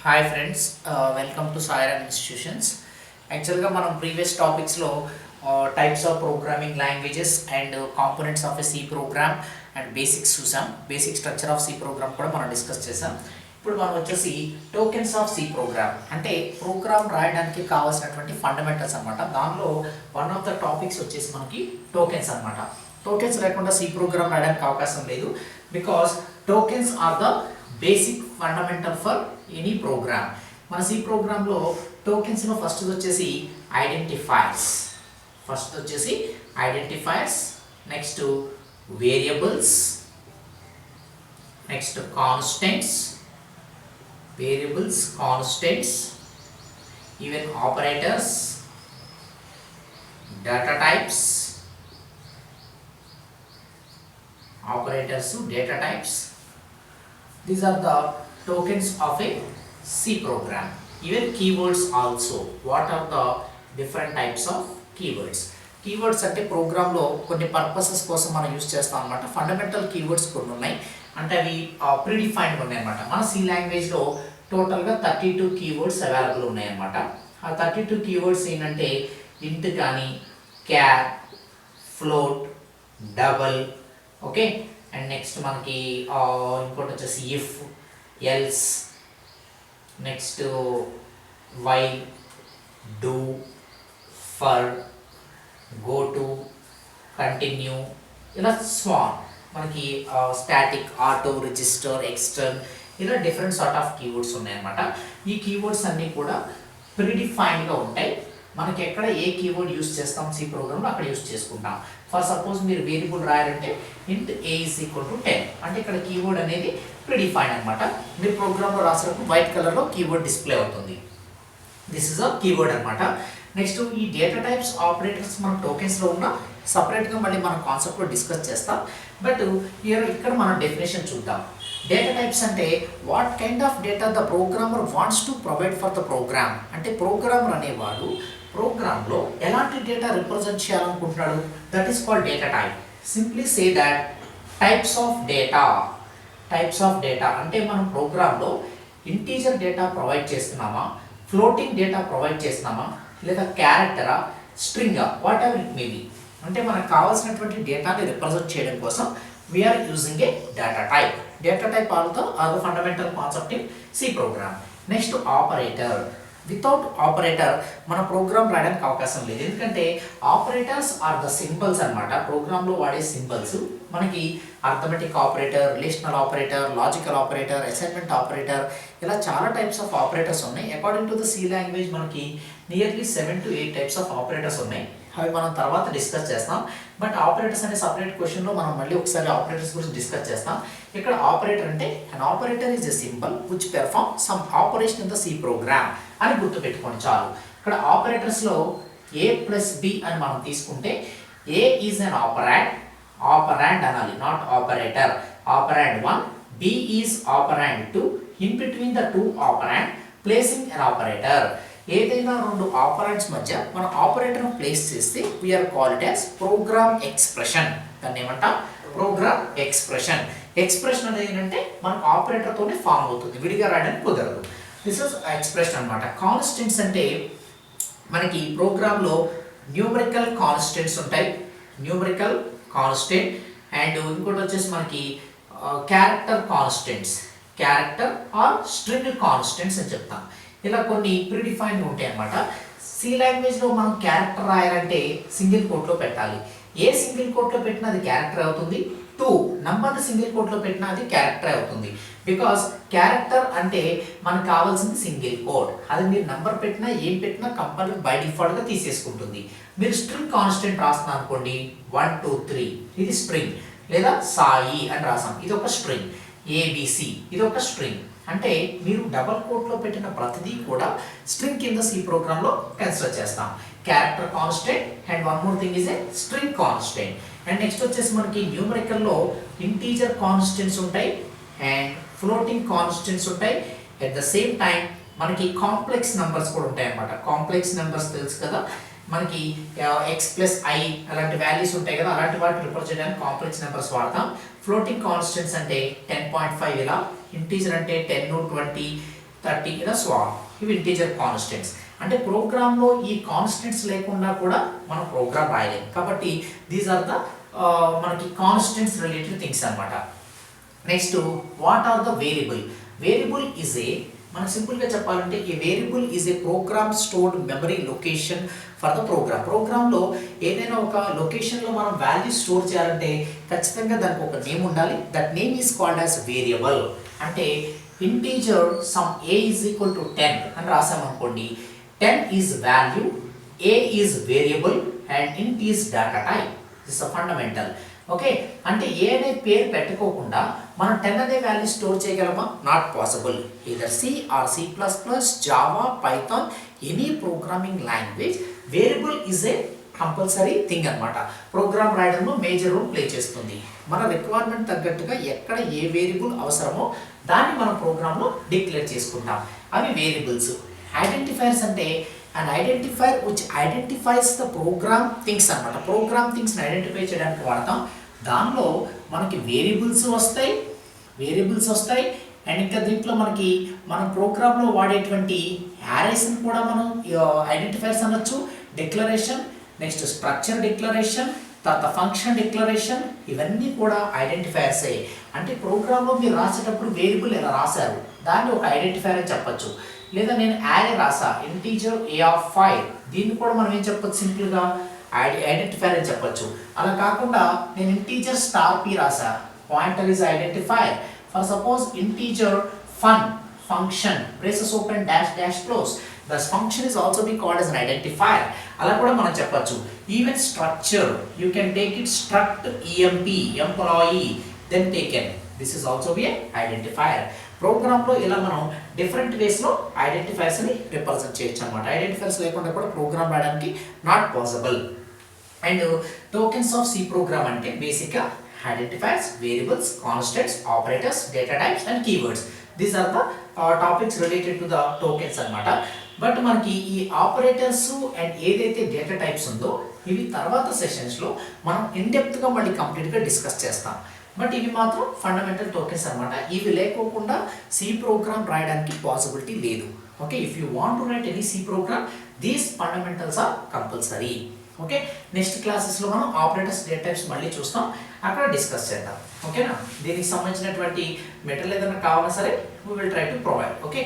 Hi friends, welcome to Sairam institutions. యాక్చువల్గా మనం previous టాపిక్స్లో types of programming languages and components of a C program and basics చూసాం. Basic structure of C program కూడా మనం discuss చేసాం. ఇప్పుడు మనం వచ్చేసి టోకెన్స్ ఆఫ్ సి ప్రోగ్రామ్ అంటే ప్రోగ్రామ్ రాయడానికి కావాల్సినటువంటి ఫండమెంటల్స్ అనమాట. దానిలో వన్ ఆఫ్ ద టాపిక్స్ వచ్చేసి మనకి టోకెన్స్ అనమాట. టోకెన్స్ లేకుండా సి ప్రోగ్రామ్ రాయడానికి అవకాశం లేదు. Because tokens are the basic fundamental for any program. మన సి ప్రోగ్రామ్లో టోకెన్స్లో ఫస్ట్ వచ్చేసి identifiers, next variables, next constants, even operators, data types, these are the tokens of a C program. Even keywords also. What are the different types of keywords? Keywords అంటే ప్రోగ్రామ్లో కొన్ని purposes కోసం మనం use చేస్తాం అనమాట. Fundamental keywords కొన్ని ఉన్నాయి, అంటే అవి ప్రీడిఫైన్డ్ ఉన్నాయి అనమాట. మన సి లాంగ్వేజ్లో టోటల్గా 32 కీవర్డ్స్ అవైలబుల్ ఉన్నాయి అనమాట. ఆ 32 కీవర్డ్స్ ఏంటంటే ఇంట్ కానీ, char, float, double, okay. And next మనకి ఇంకోటి వచ్చేసి if, else, next while, do, for, goto, continue, ఇలా స్వాన్, మనకి స్టాటిక్, ఆటో, రిజిస్టర్, ఎక్స్టర్న్, ఇలా డిఫరెంట్ సార్ట్ ఆఫ్ కీవర్డ్స్ ఉన్నాయన్నమాట. ఈ కీవర్డ్స్ అన్నీ కూడా ప్రీడిఫైన్డ్గా ఉంటాయి. మనకి ఎక్కడ ఏ కీవర్డ్ యూస్ చేస్తాం సి ప్రోగ్రామ్లో అక్కడ యూస్ చేసుకుంటాం. ఫర్ సపోజ్ మీరు వేరియబుల్ రాయాలంటే ఇంట్ ఏ ఈజ్ ఈక్వల్ టు 10 అంటే ఇక్కడ కీవర్డ్ అనేది ప్రీడిఫైన్ అనమాట. మీరు ప్రోగ్రామ్లో రాసినప్పుడు వైట్ కలర్లో కీవర్డ్ డిస్ప్లే అవుతుంది. దిస్ ఇస్ అ కీవర్డ్ అనమాట. నెక్స్ట్ ఈ డేటా టైప్స్, ఆపరేటర్స్ మన టోకెన్స్లో ఉన్న సపరేట్గా మళ్ళీ మనం కాన్సెప్ట్లో డిస్కస్ చేస్తాం. బట్ ఇక్కడ మనం డెఫినేషన్ చూద్దాం. డేటా టైప్స్ అంటే what kind of data the programmer wants to provide for the program. అంటే ప్రోగ్రామర్ అనేవాడు ప్రోగ్రామ్లో ఎలాంటి డేటా రిప్రజెంట్ చేయాలనుకుంటున్నాడు, that is called data type. Simply say that types of data అంటే మనం ప్రోగ్రామ్లో ఇంటీజర్ డేటా ప్రొవైడ్ చేస్తున్నామా, ఫ్లోటింగ్ డేటా ప్రొవైడ్ చేస్తున్నామా, లేదా క్యారెక్టరా, స్ట్రింగా, whatever it may be, అంటే మనకు కావాల్సినటువంటి డేటాని రిప్రజెంట్ చేయడం కోసం we're using a data type. Data type also are the fundamental concept in C program. Next operator. Without operator మన ప్రోగ్రామ్ రాయడానికి అవకాశం లేదు. ఎందుకంటే ఆపరేటర్స్ ఆర్ ద సింబల్స్ అనమాట. ప్రోగ్రాంలో వాడే సింబల్స్ మనకి arithmetic operator, relational operator, logical operator, assignment operator, ఇలా చాలా టైప్స్ ఆఫ్ ఆపరేటర్స్ ఉన్నాయి. According to the C language మనకి nearly 7 to 8 types of operators ఉన్నాయి. అవి మనం తర్వాత డిస్కస్ చేస్తాం. బట్ ఆపరేటర్స్ అనే సపరేట్ క్వశ్చన్లో మనం మళ్ళీ ఒకసారి ఆపరేటర్స్ గురించి డిస్కస్ చేస్తాం. ఇక్కడ ఆపరేటర్ అంటే an operator is a symbol which perform some operation in the C program అని గుర్తుపెట్టుకోండి చాలు. ఇక్కడ ఆపరేటర్స్లో ఏ ప్లస్ బి అని మనం తీసుకుంటే ఏ ఈజ్ అన్ ఆపరాండ్ అనాలి, not operator. Operand 1, B is operand 2, in between the 2 operand placing an operator. ఏదైనా రెండు ఆపరాండ్స్ మధ్య మనం ఆపరేటర్ను ప్లేస్ చేస్తే we are call it as program expression. దాన్ని ఏమంటాం? Programme expression. ఎక్స్ప్రెషన్ అనేది ఏంటంటే మనకు ఆపరేటర్తోనే ఫామ్ అవుతుంది, విడిగా రాయడానికి కుదరదు. దిస్ ఇస్ ఎక్స్ప్రెషన్ అనమాట. కాన్స్టెంట్స్ అంటే మనకి ప్రోగ్రాంలో న్యూమరికల్ కాన్స్టెంట్స్ ఉంటాయి, న్యూమరికల్ కాన్స్టెంట్. అండ్ ఇంకోటి వచ్చేసి మనకి character constants, character are string constants అని చెప్తాం. ఇలా కొన్ని ప్రీడిఫైన్డ్ ఉంటాయి అన్నమాట. సి లాంగ్వేజ్లో మనం క్యారెక్టర్ రాయాలంటే సింగిల్ కోట్లో పెట్టాలి. ఏ సింగిల్ కోట్లో పెట్టినా అది క్యారెక్టర్ అవుతుంది. 2 నంబర్ని సింగిల్ కోట్లో పెట్టినా అది క్యారెక్టర్ అవుతుంది. బికాస్ క్యారెక్టర్ అంటే మనకు కావాల్సింది సింగిల్ కోడ్. అది మీరు నంబర్ పెట్టినా ఏం పెట్టినా కంపల్సరీ బై డిఫాల్ట్గా తీసేసుకుంటుంది. మీరు స్ట్రింగ్ కాన్స్టెంట్ రాస్తున్నారు అనుకోండి, 1 2 3 ఇది స్ట్రింగ్, లేదా సాయి అని రాసాం, ఇది ఒక స్ట్రింగ్. ఏబిసి ఇది ఒక స్ట్రింగ్. అంటే మీరు డబల్ కోట్లో పెట్టిన ప్రతిదీ కూడా స్ట్రింగ్ కింద సి ప్రోగ్రామ్లో కన్సిడర్ చేస్తాం. Character constant and one more thing is a string constant. And next వచ్చేసి మనకి న్యూమరికల్లో ఇంటీజర్ కాన్స్టెంట్స్ ఉంటాయి అండ్ ఫ్లోటింగ్ కాన్స్టెంట్స్ ఉంటాయి. అట్ ద సేమ్ టైం మనకి కాంప్లెక్స్ నెంబర్స్ కూడా ఉంటాయి అన్నమాట. కాంప్లెక్స్ నెంబర్స్ తెలుసు కదా, మనకి ఎక్స్ ప్లస్ ఐ అలాంటి వాల్యూస్ ఉంటాయి కదా, అలాంటి వాటిని రిప్రజెంట్ చేయడానికి కాంప్లెక్స్ నెంబర్స్ వాడతాం. ఫ్లోటింగ్ కాన్స్టెంట్స్ అంటే 10.5 ఇలా, ఇంటీజర్ అంటే 10, 20, 30 ఇలా స్వాప్. ఇవి ఇంటీజర్ కాన్స్టెంట్స్. అంటే ప్రోగ్రామ్లో ఈ కాన్స్టెంట్స్ లేకుండా కూడా మనం ప్రోగ్రామ్ రాయలేము. కాబట్టి దీస్ ఆర్ ద మనకి కాన్స్టెంట్స్ రిలేటెడ్ థింగ్స్ అనమాట. Next what are the variable. Variable is a, మనం సింపుల్గా చెప్పాలంటే a variable is a program stored memory location for the program. ప్రోగ్రాంలో ఏదైనా ఒక లొకేషన్లో మనం వాల్యూ స్టోర్ చేయాలంటే ఖచ్చితంగా దానికి ఒక నేమ్ ఉండాలి. That name is called as variable. అంటే integer sum A is equal to 10 అని రాసామనుకోండి, 10 is value, A is variable and int is data type. This is fundamental. Okay, అంటే ఏ అనే పేరు పెట్టుకోకుండా మనం 10 అనే వాల్యూ స్టోర్ చేయగలమా? Not possible. Either C or C plus plus, Java, Python, any programming language variable is a compulsory thing అనమాట. Program రాయడంలో major role play చేస్తుంది. మన రిక్వైర్మెంట్ తగ్గట్టుగా ఎక్కడ ఏ వేరియబుల్ అవసరమో దాన్ని మనం ప్రోగ్రాంలో డిక్లేర్ చేసుకుంటాం. అవి వేరియబుల్స్. ఐడెంటిఫైర్స్ అంటే an identifier which identifies the program things అన్నమాట. ప్రోగ్రామ్ థింగ్స్ని ఐడెంటిఫై చేయడానికి వాడతాం. దానిలో మనకి వేరియబుల్స్ వస్తాయి అండ్ ఇంకా దీంట్లో మనకి మనం ప్రోగ్రాంలో వాడేటువంటి యారేస్ని కూడా మనం ఐడెంటిఫైర్స్ అనొచ్చు. డిక్లరేషన్, నెక్స్ట్ స్ట్రక్చర్ డిక్లరేషన్, తర్వాత ఫంక్షన్ డిక్లరేషన్, ఇవన్నీ కూడా ఐడెంటిఫైర్సే. అంటే ప్రోగ్రాంలో మీరు రాసేటప్పుడు వేరియబుల్ ఎలా రాశారు దాన్ని ఒక ఐడెంటిఫైర్ అని చెప్పొచ్చు. లేదా నేను యారే రాసా, ఇంటీజర్ ఏ ఆఫ్ 5, దీన్ని కూడా మనం ఏం చెప్పొచ్చు, సింపుల్గా ఐడెంటిఫైర్ అని చెప్పొచ్చు. అలా కాకుండా నేను ఇంటీజర్ స్టార్ పి రాసా, pointer is identifier. For suppose integer fun function braces open dash dash close, thus function is also be called as an identifier. అలా కూడా మనం చెప్పొచ్చు. Even structure you can take it struct EMP employee then taken, this is also be identifier. ప్రోగ్రామ్లో ఇలా మనం different వేస్లో ఐడెంటిఫైర్స్ని represent చేయొచ్చు అనమాట. Identifiers లేకుండా కూడా ప్రోగ్రామ్ రాయడానికి not possible. And tokens of C program అంటే బేసిక్గా identifiers, variables, constants, operators, data types and keywords. These are the topics related to the tokens అనమాట. బట్ మనకి ఈ ఆపరేటర్స్ అండ్ ఏదైతే డేటా టైప్స్ ఉందో ఇవి తర్వాత సెషన్స్లో మనం ఇన్డెప్త్గా మళ్ళీ కంప్లీట్గా డిస్కస్ చేస్తాం. బట్ ఇవి మాత్రం ఫండమెంటల్ టోకెన్స్ అనమాట. ఇవి లేకోకుండా సి ప్రోగ్రామ్ రాయడానికి పాసిబిలిటీ లేదు. Okay, if you want to write any C program these fundamentals are compulsory. Okay, next క్లాసెస్లో మనం ఆపరేటర్స్, డేటా టైప్స్ మళ్ళీ చూస్తాం, అక్కడ డిస్కస్ చేద్దాం. ఓకేనా, దీనికి సంబంధించినటువంటి మెటీరియల్ ఏదైనా కావాలన్నా సరే we will try to provide. Okay.